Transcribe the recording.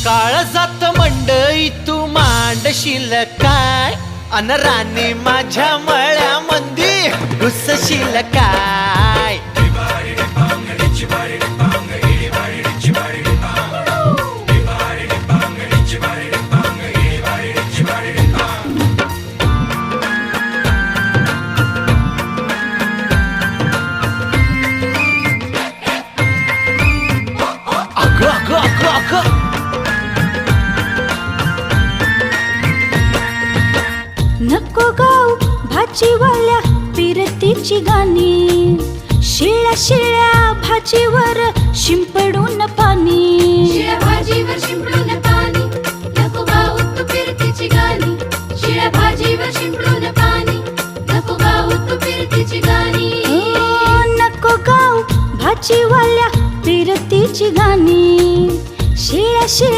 काळजात मंडई तू मांडशील काय, अन राणी माझ्या मळ्यामंदी घुसशील काय. नको गाऊ भाजीवाल्या पिरतीची गाणी, शिळ्या शिळ्या भाजीवर शिंपडून पाणी. शिळ्या भाजीवर शिंपडून पाणी, नको गाऊ तू फिरतीची गाणी. शिळ्या भाजीवर शिंपडून पाणी, नको गाऊ तू फिरतीची गाणी. नको गाऊ भाजीवाल्या पिरतीची गाणी, शिळ्या शिळ्या